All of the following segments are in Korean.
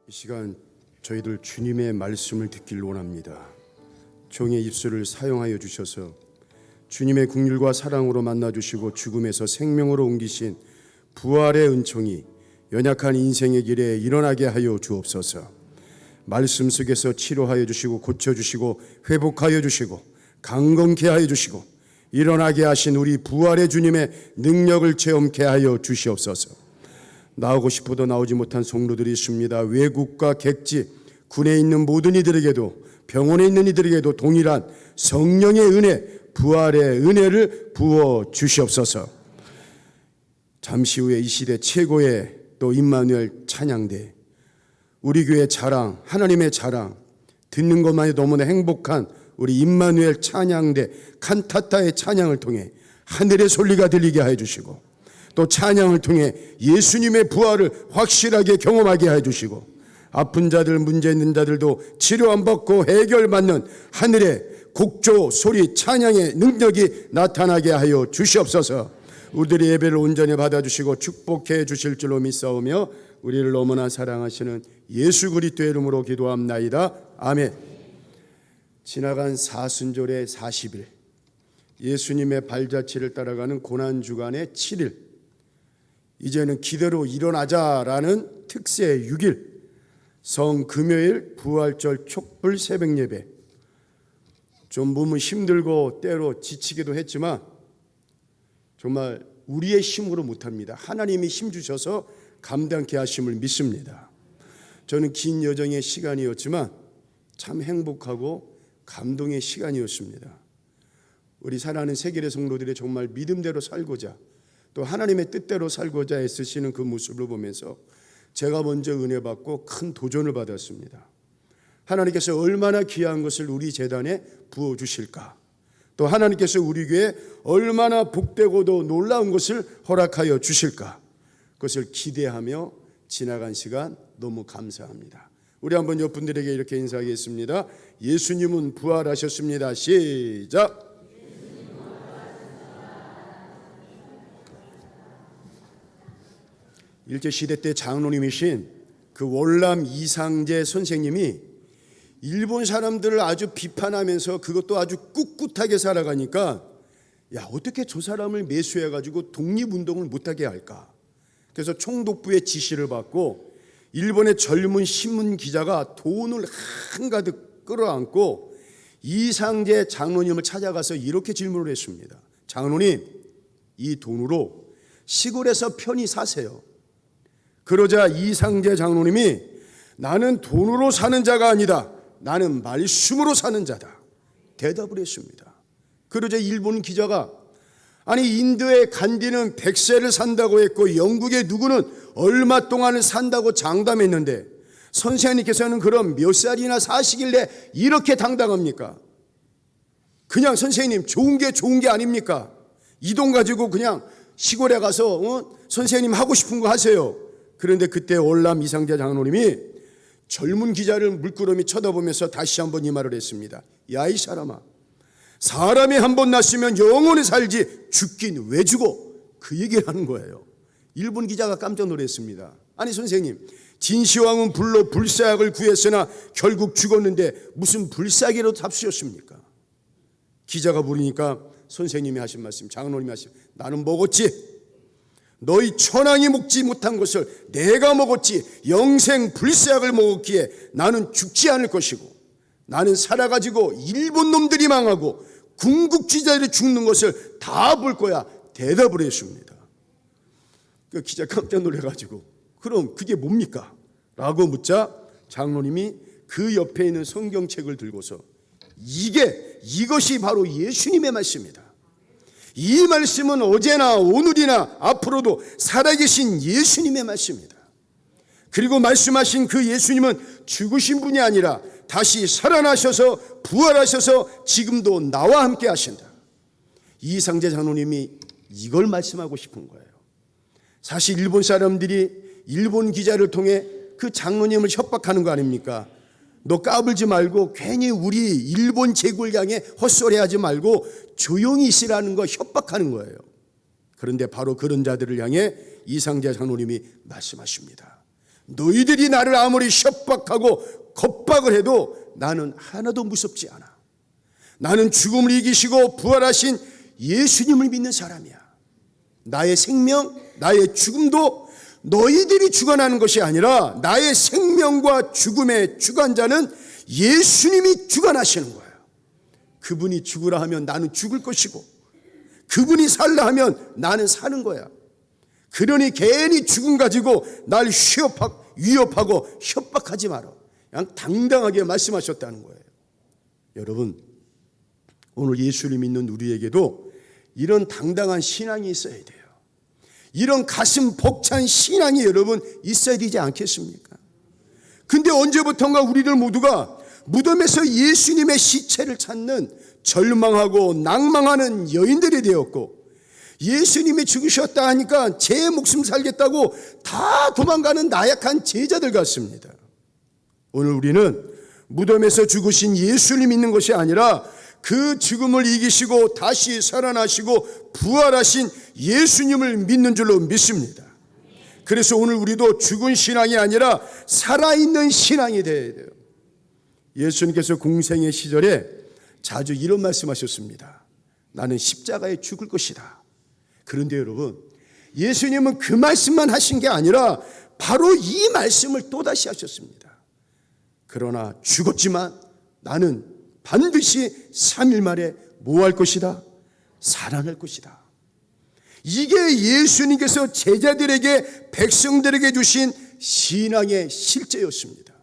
이 시간 저희들 주님의 말씀을 듣길 원합니다. 종의 입술을 사용하여 주셔서 주님의 긍휼과 사랑으로 만나주시고 죽음에서 생명으로 옮기신 부활의 은총이 연약한 인생의 길에 일어나게 하여 주옵소서. 말씀 속에서 치료하여 주시고 고쳐주시고 회복하여 주시고 강건케 하여 주시고 일어나게 하신 우리 부활의 주님의 능력을 체험케 하여 주시옵소서. 나오고 싶어도 나오지 못한 성도들이 있습니다. 외국과 객지, 군에 있는 모든 이들에게도 병원에 있는 이들에게도 동일한 성령의 은혜, 부활의 은혜를 부어 주시옵소서. 잠시 후에 이 시대 최고의 또 임마누엘 찬양대, 우리 교회 자랑, 하나님의 자랑, 듣는 것만이 너무나 행복한 우리 임마누엘 찬양대 칸타타의 찬양을 통해 하늘의 소리가 들리게 해 주시고 또 찬양을 통해 예수님의 부활을 확실하게 경험하게 해 주시고 아픈 자들, 문제 있는 자들도 치료 안 받고 해결받는 하늘의 곡조 소리 찬양의 능력이 나타나게 하여 주시옵소서. 우리들의 예배를 온전히 받아주시고 축복해 주실 줄로 믿사오며 우리를 너무나 사랑하시는 예수 그리스도의 이름으로 기도합나이다. 아멘. 지나간 사순절의 40일, 예수님의 발자취를 따라가는 고난주간의 7일, 이제는 기대로 일어나자라는 특세 6일, 성금요일 부활절 촛불 새벽 예배. 좀 몸은 힘들고 때로 지치기도 했지만 정말 우리의 힘으로 못합니다. 하나님이 힘 주셔서 감당케 하심을 믿습니다. 저는 긴 여정의 시간이었지만 참 행복하고 감동의 시간이었습니다. 우리 사랑하는 세계의 성도들이 정말 믿음대로 살고자 또 하나님의 뜻대로 살고자 애쓰시는 그 모습을 보면서 제가 먼저 은혜 받고 큰 도전을 받았습니다. 하나님께서 얼마나 귀한 것을 우리 재단에 부어주실까, 또 하나님께서 우리 교회에 얼마나 복되고도 놀라운 것을 허락하여 주실까, 그것을 기대하며 지나간 시간 너무 감사합니다. 우리 한번 옆 분들에게 이렇게 인사하겠습니다. 예수님은 부활하셨습니다. 시작. 일제시대 때 장로님이신 그 월남 이상재 선생님이 일본 사람들을 아주 비판하면서 그것도 아주 꿋꿋하게 살아가니까 야, 어떻게 저 사람을 매수해가지고 독립운동을 못하게 할까. 그래서 총독부의 지시를 받고 일본의 젊은 신문 기자가 돈을 한가득 끌어안고 이상재 장로님을 찾아가서 이렇게 질문을 했습니다. 장로님, 이 돈으로 시골에서 편히 사세요. 그러자 이상재 장로님이 나는 돈으로 사는 자가 아니다. 나는 말씀으로 사는 자다. 대답을 했습니다. 그러자 일본 기자가 아니 인도의 간디는 100세를 산다고 했고 영국의 누구는 얼마 동안을 산다고 장담했는데 선생님께서는 그럼 몇 살이나 사시길래 이렇게 당당합니까? 그냥 선생님 좋은 게 아닙니까? 이 돈 가지고 그냥 시골에 가서 선생님 하고 싶은 거 하세요. 그런데 그때 월남 이상재 장로님이 젊은 기자를 물끄러미 쳐다보면서 다시 한번 이 말을 했습니다. 야, 이 사람아, 사람이 한 번 났으면 영원히 살지 죽긴 왜 죽어? 그 얘기를 하는 거예요. 일본 기자가 깜짝 놀랐습니다. 아니 선생님, 진시황은 불로 불사약을 구했으나 결국 죽었는데 무슨 불사기로 잡수셨습니까? 기자가 물으니까 선생님이 하신 말씀, 장로님이 하신 나는 먹었지. 너희 천황이 먹지 못한 것을 내가 먹었지. 영생 불사약을 먹었기에 나는 죽지 않을 것이고 나는 살아가지고 일본 놈들이 망하고 군국주의자들이 죽는 것을 다 볼 거야. 대답을 했습니다. 그 기자 깜짝 놀라가지고 그럼 그게 뭡니까? 라고 묻자 장로님이 그 옆에 있는 성경책을 들고서 이것이 바로 예수님의 말씀이다. 이 말씀은 어제나 오늘이나 앞으로도 살아계신 예수님의 말씀이다. 그리고 말씀하신 그 예수님은 죽으신 분이 아니라 다시 살아나셔서 부활하셔서 지금도 나와 함께 하신다. 이상재 장로님이 이걸 말씀하고 싶은 거예요. 사실 일본 사람들이 일본 기자를 통해 그 장로님을 협박하는 거 아닙니까? 너 까불지 말고 괜히 우리 일본 제국을 향해 헛소리하지 말고 조용히 있으라는 거 협박하는 거예요. 그런데 바로 그런 자들을 향해 이상재 장로님이 말씀하십니다. 너희들이 나를 아무리 협박하고 겁박을 해도 나는 하나도 무섭지 않아. 나는 죽음을 이기시고 부활하신 예수님을 믿는 사람이야. 나의 생명, 나의 죽음도 너희들이 주관하는 것이 아니라 나의 생명과 죽음의 주관자는 예수님이 주관하시는 거예요. 그분이 죽으라 하면 나는 죽을 것이고 그분이 살라 하면 나는 사는 거야. 그러니 괜히 죽음 가지고 날 위협하고 협박하지 마라. 그냥 당당하게 말씀하셨다는 거예요. 여러분, 오늘 예수를 믿는 우리에게도 이런 당당한 신앙이 있어야 돼요. 이런 가슴 벅찬 신앙이 여러분 있어야 되지 않겠습니까? 근데 언제부턴가 우리들 모두가 무덤에서 예수님의 시체를 찾는 절망하고 낭망하는 여인들이 되었고, 예수님이 죽으셨다 하니까 제 목숨 살겠다고 다 도망가는 나약한 제자들 같습니다. 오늘 우리는 무덤에서 죽으신 예수님 믿는 것이 아니라 그 죽음을 이기시고 다시 살아나시고 부활하신 예수님을 믿는 줄로 믿습니다. 그래서 오늘 우리도 죽은 신앙이 아니라 살아있는 신앙이 되어야 돼요. 예수님께서 공생의 시절에 자주 이런 말씀하셨습니다. 나는 십자가에 죽을 것이다. 그런데 여러분, 예수님은 그 말씀만 하신 게 아니라 바로 이 말씀을 또다시 하셨습니다. 그러나 죽었지만 나는 반드시 3일 만에 뭐 할 것이다? 살아날 것이다. 이게 예수님께서 제자들에게, 백성들에게 주신 신앙의 실제였습니다.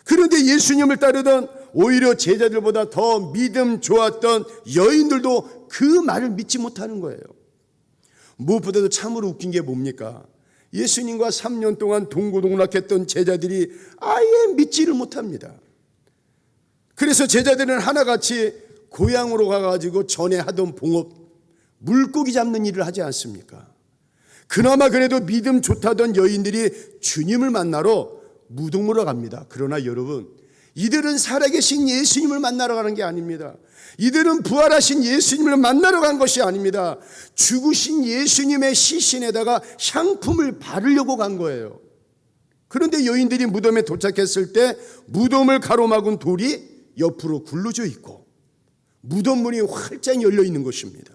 그런데 예수님을 따르던 오히려 제자들보다 더 믿음 좋았던 여인들도 그 말을 믿지 못하는 거예요. 무엇보다도 참으로 웃긴 게 뭡니까? 예수님과 3년 동안 동고동락했던 제자들이 아예 믿지를 못합니다. 그래서 제자들은 하나같이 고향으로 가가지고 전에 하던 봉업, 물고기 잡는 일을 하지 않습니까? 그나마 그래도 믿음 좋다던 여인들이 주님을 만나러 무덤으로 갑니다. 그러나 여러분, 이들은 살아계신 예수님을 만나러 가는 게 아닙니다. 이들은 부활하신 예수님을 만나러 간 것이 아닙니다. 죽으신 예수님의 시신에다가 향품을 바르려고 간 거예요. 그런데 여인들이 무덤에 도착했을 때 무덤을 가로막은 돌이 옆으로 굴러져 있고 무덤 문이 활짝 열려 있는 것입니다.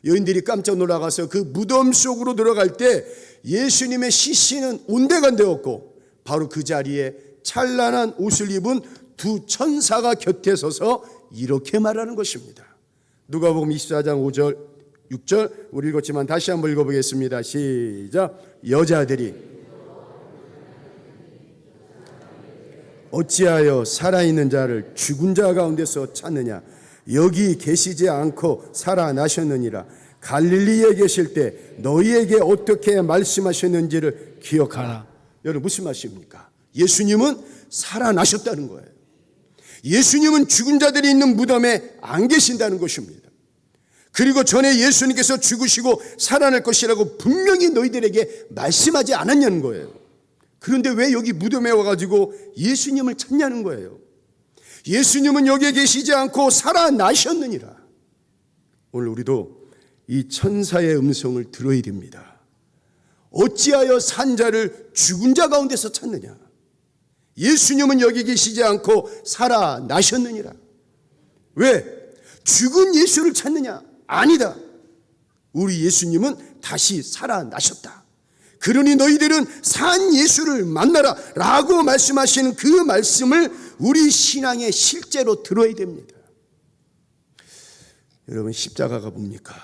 여인들이 깜짝 놀라가서 그 무덤 속으로 들어갈 때 예수님의 시신은 온데간데없고 바로 그 자리에 찬란한 옷을 입은 두 천사가 곁에 서서 이렇게 말하는 것입니다. 누가복음 24장 5절 6절 우리 읽었지만 다시 한번 읽어보겠습니다. 시작. 여자들이 어찌하여 살아있는 자를 죽은 자 가운데서 찾느냐? 여기 계시지 않고 살아나셨느니라. 갈릴리에 계실 때 너희에게 어떻게 말씀하셨는지를 기억하라. 여러분, 무슨 말씀입니까? 예수님은 살아나셨다는 거예요. 예수님은 죽은 자들이 있는 무덤에 안 계신다는 것입니다. 그리고 전에 예수님께서 죽으시고 살아날 것이라고 분명히 너희들에게 말씀하지 않았냐는 거예요. 그런데 왜 여기 무덤에 와가지고 예수님을 찾냐는 거예요. 예수님은 여기에 계시지 않고 살아나셨느니라. 오늘 우리도 이 천사의 음성을 들어야 됩니다. 어찌하여 산 자를 죽은 자 가운데서 찾느냐? 예수님은 여기 계시지 않고 살아나셨느니라. 왜? 죽은 예수를 찾느냐? 아니다. 우리 예수님은 다시 살아나셨다. 그러니 너희들은 산 예수를 만나라 라고 말씀하시는 그 말씀을 우리 신앙의 실제로 들어야 됩니다. 여러분, 십자가가 뭡니까?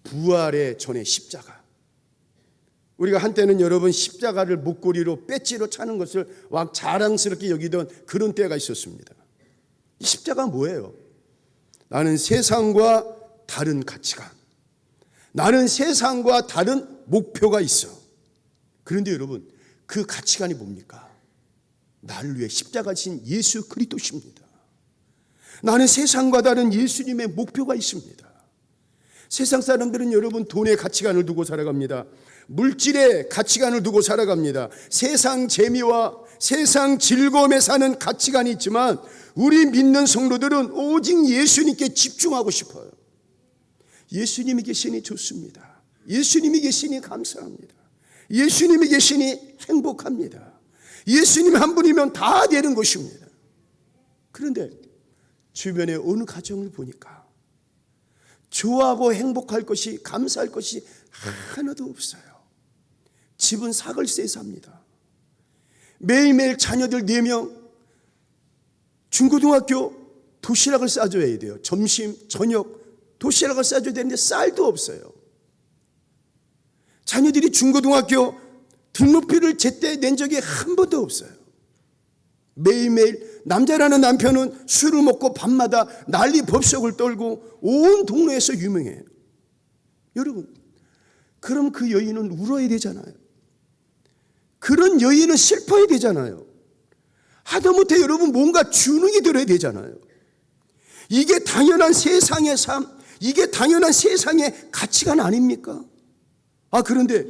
부활의 전에 십자가. 우리가 한때는 여러분 십자가를 목걸이로 배지로 차는 것을 막 자랑스럽게 여기던 그런 때가 있었습니다. 이 십자가가 뭐예요? 나는 세상과 다른 가치관, 나는 세상과 다른 목표가 있어. 그런데 여러분, 그 가치관이 뭡니까? 나를 위해 십자가 지신 예수 그리스도십니다. 나는 세상과 다른 예수님의 목표가 있습니다. 세상 사람들은 여러분 돈의 가치관을 두고 살아갑니다. 물질의 가치관을 두고 살아갑니다. 세상 재미와 세상 즐거움에 사는 가치관이 있지만 우리 믿는 성도들은 오직 예수님께 집중하고 싶어요. 예수님이 계시니 좋습니다. 예수님이 계시니 감사합니다. 예수님이 계시니 행복합니다. 예수님 한 분이면 다 되는 것입니다. 그런데 주변의 어느 가정을 보니까 좋아하고 행복할 것이, 감사할 것이 하나도 없어요. 집은 사글세에 삽니다. 매일매일 자녀들 4명 중고등학교 도시락을 싸줘야 돼요. 점심, 저녁 도시락을 싸줘야 되는데 쌀도 없어요. 자녀들이 중고등학교 등록비를 제때 낸 적이 한 번도 없어요. 매일매일 남자라는 남편은 술을 먹고 밤마다 난리 법석을 떨고 온 동네에서 유명해요. 여러분, 그럼 그 여인은 울어야 되잖아요. 그런 여인은 슬퍼야 되잖아요. 하다못해 여러분 뭔가 주눅이 들어야 되잖아요. 이게 당연한 세상의 삶, 이게 당연한 세상의 가치관 아닙니까? 그런데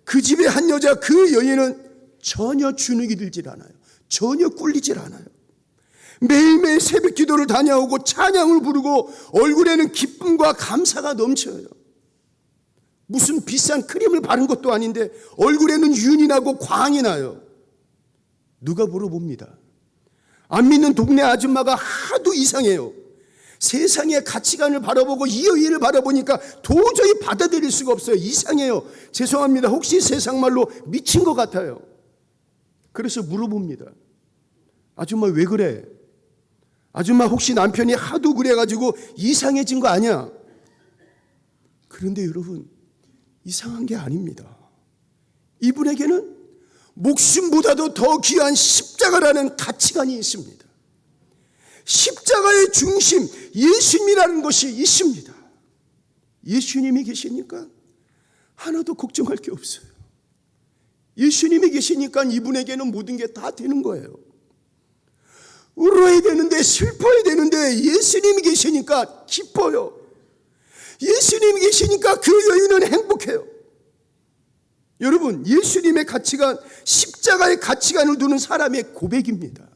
그 집의 한 여자, 그 여인은 전혀 주눅이 들질 않아요. 전혀 꿀리질 않아요. 매일매일 새벽 기도를 다녀오고 찬양을 부르고 얼굴에는 기쁨과 감사가 넘쳐요. 무슨 비싼 크림을 바른 것도 아닌데 얼굴에는 윤이 나고 광이 나요. 누가 물어봅니다. 안 믿는 동네 아줌마가 하도 이상해요. 세상의 가치관을 바라보고 이 여인을 바라보니까 도저히 받아들일 수가 없어요. 이상해요. 죄송합니다. 혹시 세상 말로 미친 것 같아요. 그래서 물어봅니다. 아줌마 왜 그래? 아줌마 혹시 남편이 하도 그래가지고 이상해진 거 아니야? 그런데 여러분, 이상한 게 아닙니다. 이분에게는 목숨보다도 더 귀한 십자가라는 가치관이 있습니다. 십자가의 중심, 예수님이라는 것이 있습니다. 예수님이 계시니까 하나도 걱정할 게 없어요. 예수님이 계시니까 이분에게는 모든 게 다 되는 거예요. 울어야 되는데, 슬퍼야 되는데 예수님이 계시니까 기뻐요. 예수님이 계시니까 그 여인은 행복해요. 여러분, 예수님의 가치관, 십자가의 가치관을 두는 사람의 고백입니다.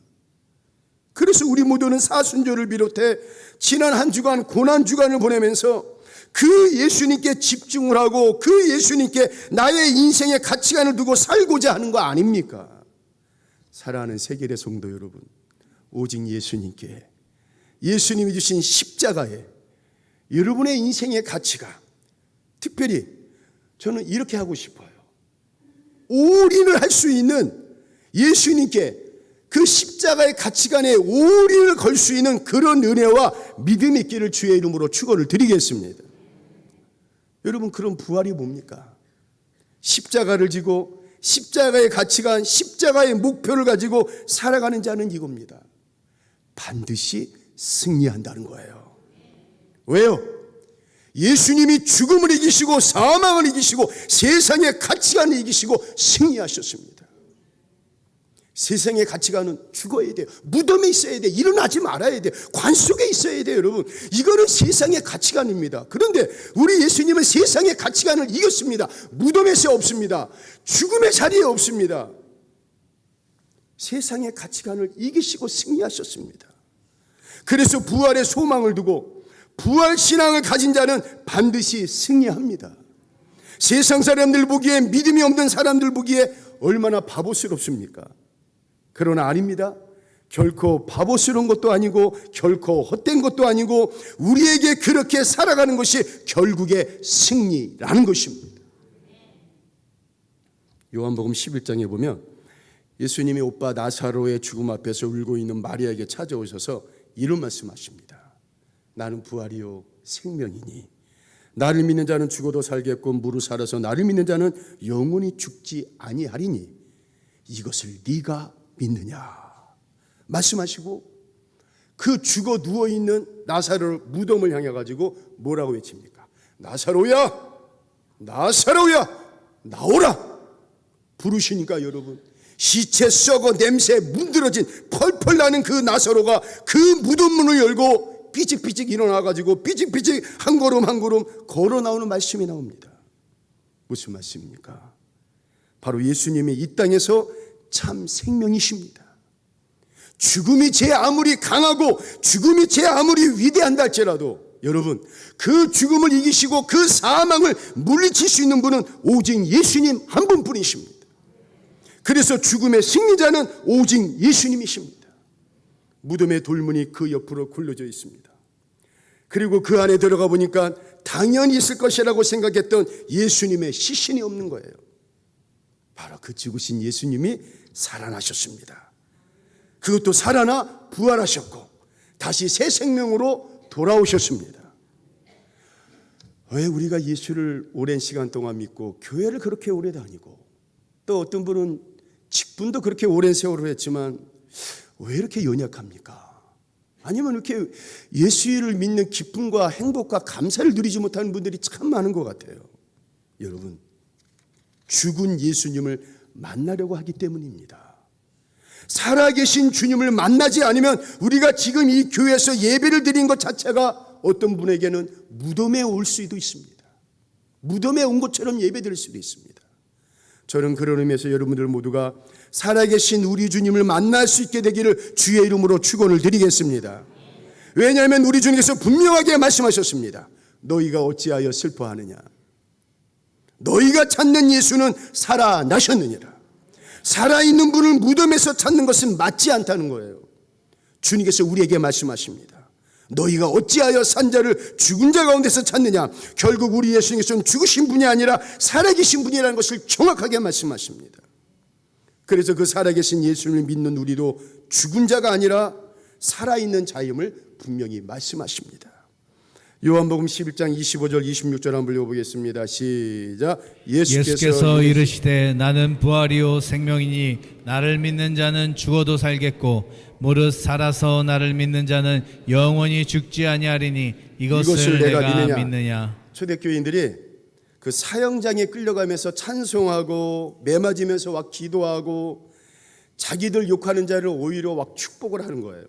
그래서 우리 모두는 사순절을 비롯해 지난 한 주간 고난 주간을 보내면서 그 예수님께 집중을 하고 그 예수님께 나의 인생의 가치관을 두고 살고자 하는 거 아닙니까? 사랑하는 세계의 성도 여러분, 오직 예수님께, 예수님이 주신 십자가에 여러분의 인생의 가치가, 특별히 저는 이렇게 하고 싶어요. 올인을 할 수 있는 예수님께 그 십자가의 가치관에 올인을 걸 수 있는 그런 은혜와 믿음이 있기를 주의 이름으로 축원을 드리겠습니다. 여러분, 그런 부활이 뭡니까? 십자가를 지고 십자가의 가치관, 십자가의 목표를 가지고 살아가는 자는 이겁니다. 반드시 승리한다는 거예요. 왜요? 예수님이 죽음을 이기시고 사망을 이기시고 세상의 가치관을 이기시고 승리하셨습니다. 세상의 가치관은 죽어야 돼요. 무덤에 있어야 돼요. 일어나지 말아야 돼요. 관 속에 있어야 돼요. 여러분, 이거는 세상의 가치관입니다. 그런데 우리 예수님은 세상의 가치관을 이겼습니다. 무덤에서 없습니다. 죽음의 자리에 없습니다. 세상의 가치관을 이기시고 승리하셨습니다. 그래서 부활의 소망을 두고 부활 신앙을 가진 자는 반드시 승리합니다. 세상 사람들 보기에, 믿음이 없는 사람들 보기에 얼마나 바보스럽습니까? 그러나 아닙니다. 결코 바보스러운 것도 아니고 결코 헛된 것도 아니고 우리에게 그렇게 살아가는 것이 결국에 승리라는 것입니다. 요한복음 11장에 보면 예수님이 오빠 나사로의 죽음 앞에서 울고 있는 마리아에게 찾아오셔서 이런 말씀하십니다. 나는 부활이요 생명이니 나를 믿는 자는 죽어도 살겠고 무릇 살아서 나를 믿는 자는 영원히 죽지 아니하리니 이것을 네가 믿느냐 말씀하시고 그 죽어 누워있는 나사로를 무덤을 향해 가지고 뭐라고 외칩니까? 나사로야, 나사로야, 나오라 부르시니까 여러분, 시체 썩어 냄새 문드러진 펄펄 나는 그 나사로가 그 무덤 문을 열고 삐직삐직 일어나가지고 삐직삐직 한 걸음 한 걸음 걸어 나오는 말씀이 나옵니다. 무슨 말씀입니까? 바로 예수님이 이 땅에서 참 생명이십니다. 죽음이 제 아무리 강하고 죽음이 제 아무리 위대한다 할지라도 여러분, 그 죽음을 이기시고 그 사망을 물리칠 수 있는 분은 오직 예수님 한 분뿐이십니다. 그래서 죽음의 승리자는 오직 예수님이십니다. 무덤의 돌문이 그 옆으로 굴러져 있습니다. 그리고 그 안에 들어가 보니까 당연히 있을 것이라고 생각했던 예수님의 시신이 없는 거예요. 바로 그 죽으신 예수님이 살아나셨습니다. 그것도 살아나 부활하셨고 다시 새 생명으로 돌아오셨습니다. 왜 우리가 예수를 오랜 시간 동안 믿고 교회를 그렇게 오래 다니고 또 어떤 분은 직분도 그렇게 오랜 세월을 했지만 왜 이렇게 연약합니까? 아니면 이렇게 예수를 믿는 기쁨과 행복과 감사를 누리지 못하는 분들이 참 많은 것 같아요. 여러분, 죽은 예수님을 만나려고 하기 때문입니다. 살아계신 주님을 만나지 않으면 우리가 지금 이 교회에서 예배를 드린 것 자체가 어떤 분에게는 무덤에 올 수도 있습니다. 무덤에 온 것처럼 예배 드릴 수도 있습니다. 저는 그런 의미에서 여러분들 모두가 살아계신 우리 주님을 만날 수 있게 되기를 주의 이름으로 축원을 드리겠습니다. 왜냐하면 우리 주님께서 분명하게 말씀하셨습니다. 너희가 어찌하여 슬퍼하느냐? 너희가 찾는 예수는 살아나셨느니라. 살아있는 분을 무덤에서 찾는 것은 맞지 않다는 거예요. 주님께서 우리에게 말씀하십니다. 너희가 어찌하여 산 자를 죽은 자 가운데서 찾느냐? 결국 우리 예수님께서는 죽으신 분이 아니라 살아계신 분이라는 것을 정확하게 말씀하십니다. 그래서 그 살아계신 예수님을 믿는 우리도 죽은 자가 아니라 살아있는 자임을 분명히 말씀하십니다. 요한복음 11장 25절 26절 한번 읽어보겠습니다. 시작. 예수께서 이르시되 나는 부활이요 생명이니 나를 믿는 자는 죽어도 살겠고 무릇 살아서 나를 믿는 자는 영원히 죽지 아니하리니 이것을 내가 믿느냐. 초대교인들이 그 사형장에 끌려가면서 찬송하고 매맞으면서 막 기도하고 자기들 욕하는 자를 오히려 막 축복을 하는 거예요.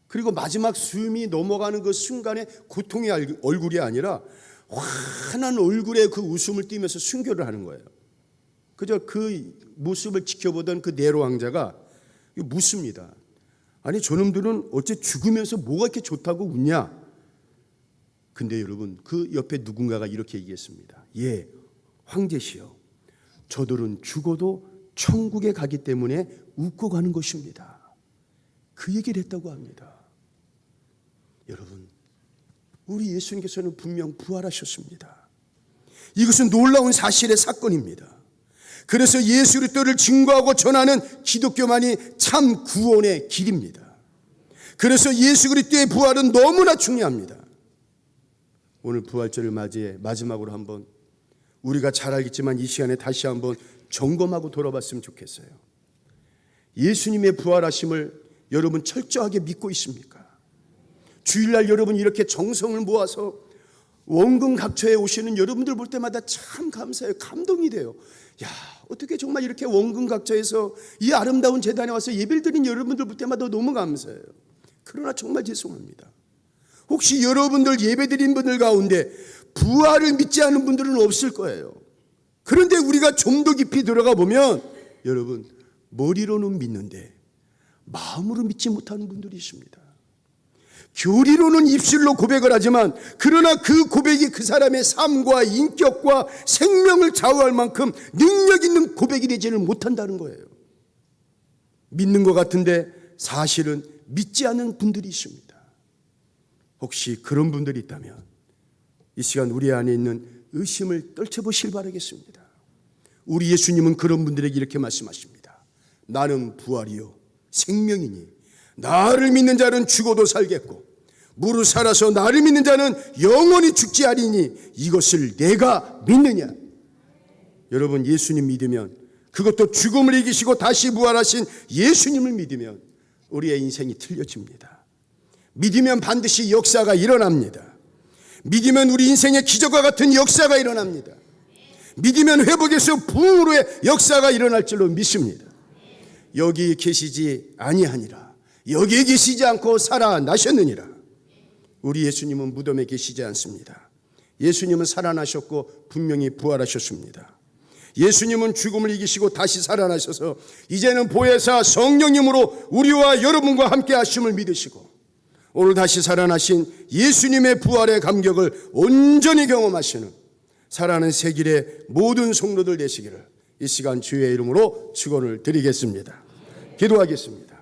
그리고 마지막 숨이 넘어가는 그 순간에 고통의 얼굴이 아니라 환한 얼굴에 그 웃음을 띠면서 순교를 하는 거예요. 그저 그 모습을 지켜보던 그 네로 왕자가 묻습니다. 아니 저놈들은 어째 죽으면서 뭐가 이렇게 좋다고 웃냐? 근데 여러분 그 옆에 누군가가 이렇게 얘기했습니다. 예, 황제시여, 저들은 죽어도 천국에 가기 때문에 웃고 가는 것입니다. 그 얘기를 했다고 합니다. 여러분, 우리 예수님께서는 분명 부활하셨습니다. 이것은 놀라운 사실의 사건입니다. 그래서 예수 그리스도를 증거하고 전하는 기독교만이 참 구원의 길입니다. 그래서 예수 그리스도의 부활은 너무나 중요합니다. 오늘 부활절을 맞이해 마지막으로 한번 우리가 잘 알겠지만 이 시간에 다시 한번 점검하고 돌아봤으면 좋겠어요. 예수님의 부활하심을 여러분 철저하게 믿고 있습니까? 주일날 여러분 이렇게 정성을 모아서 원금 각처에 오시는 여러분들 볼 때마다 참 감사해요. 감동이 돼요. 야, 어떻게 정말 이렇게 원금 각처에서 이 아름다운 제단에 와서 예배를 드린 여러분들 볼 때마다 너무 감사해요. 그러나 정말 죄송합니다. 혹시 여러분들 예배 드린 분들 가운데 부활을 믿지 않은 분들은 없을 거예요. 그런데 우리가 좀 더 깊이 들어가 보면 여러분 머리로는 믿는데 마음으로 믿지 못하는 분들이 있습니다. 교리로는 입술로 고백을 하지만 그러나 그 고백이 그 사람의 삶과 인격과 생명을 좌우할 만큼 능력 있는 고백이 되지는 못한다는 거예요. 믿는 것 같은데 사실은 믿지 않는 분들이 있습니다. 혹시 그런 분들이 있다면 이 시간 우리 안에 있는 의심을 떨쳐보시길 바라겠습니다. 우리 예수님은 그런 분들에게 이렇게 말씀하십니다. 나는 부활이요 생명이니 나를 믿는 자는 죽어도 살겠고 무릇 살아서 나를 믿는 자는 영원히 죽지 아니니 이것을 내가 믿느냐. 여러분 예수님 믿으면 그것도 죽음을 이기시고 다시 부활하신 예수님을 믿으면 우리의 인생이 틀려집니다. 믿으면 반드시 역사가 일어납니다. 믿으면 우리 인생의 기적과 같은 역사가 일어납니다. 믿으면 회복에서 부흥으로의 역사가 일어날 줄로 믿습니다. 여기 계시지 아니하니라 여기에 계시지 않고 살아나셨느니라. 우리 예수님은 무덤에 계시지 않습니다. 예수님은 살아나셨고 분명히 부활하셨습니다. 예수님은 죽음을 이기시고 다시 살아나셔서 이제는 보혜사 성령님으로 우리와 여러분과 함께 하심을 믿으시고 오늘 다시 살아나신 예수님의 부활의 감격을 온전히 경험하시는 살아나는 새 길의 모든 성도들 되시기를 이 시간 주의 이름으로 축원을 드리겠습니다. 기도하겠습니다.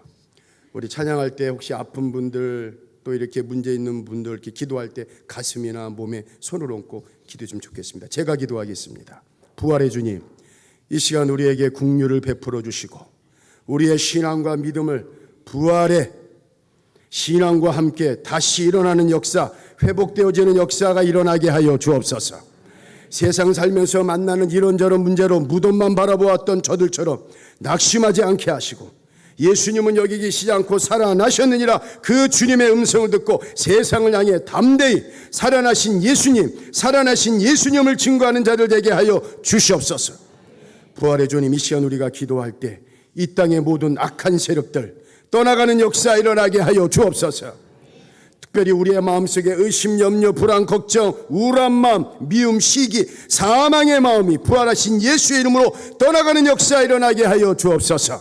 우리 찬양할 때 혹시 아픈 분들 또 이렇게 문제 있는 분들 이렇게 기도할 때 가슴이나 몸에 손을 얹고 기도 좀 좋겠습니다. 제가 기도하겠습니다. 부활의 주님, 이 시간 우리에게 긍휼을 베풀어 주시고 우리의 신앙과 믿음을 부활의 신앙과 함께 다시 일어나는 역사, 회복되어지는 역사가 일어나게 하여 주옵소서. 세상 살면서 만나는 이런저런 문제로 무덤만 바라보았던 저들처럼 낙심하지 않게 하시고 예수님은 여기 계시지 않고 살아나셨느니라 그 주님의 음성을 듣고 세상을 향해 담대히 살아나신 예수님을 증거하는 자들 되게 하여 주시옵소서. 부활의 주님, 이 시간 우리가 기도할 때 이 땅의 모든 악한 세력들 떠나가는 역사 일어나게 하여 주옵소서. 특별히 우리의 마음속에 의심, 염려, 불안, 걱정, 우울한 마음, 미움, 시기, 사망의 마음이 부활하신 예수의 이름으로 떠나가는 역사 일어나게 하여 주옵소서.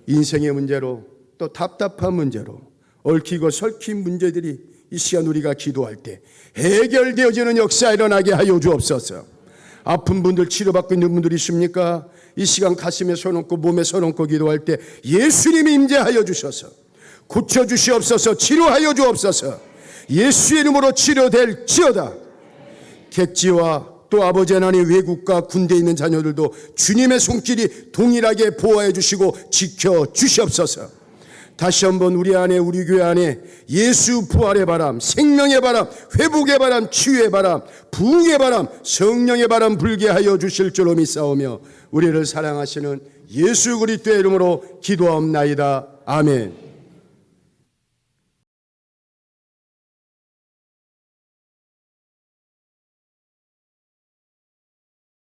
인생의 문제로 또 답답한 문제로 얽히고 설킨 문제들이 이 시간 우리가 기도할 때 해결되어지는 역사 일어나게 하여 주옵소서. 아픈 분들, 치료받고 있는 분들이 있습니까? 이 시간 가슴에 손 얹고 몸에 손 얹고 기도할 때 예수님이 임재하여 주셔서 고쳐주시옵소서. 치료하여 주옵소서. 예수의 이름으로 치료될지어다. 객지와 또 아버지 하나님 외국과 군대에 있는 자녀들도 주님의 손길이 동일하게 보호해 주시고 지켜 주시옵소서. 다시 한번 우리 안에, 우리 교회 안에 예수 부활의 바람, 생명의 바람, 회복의 바람, 치유의 바람, 부흥의 바람, 성령의 바람 불게 하여 주실 줄로 믿사오며 우리를 사랑하시는 예수 그리스도의 이름으로 기도하옵나이다. 아멘.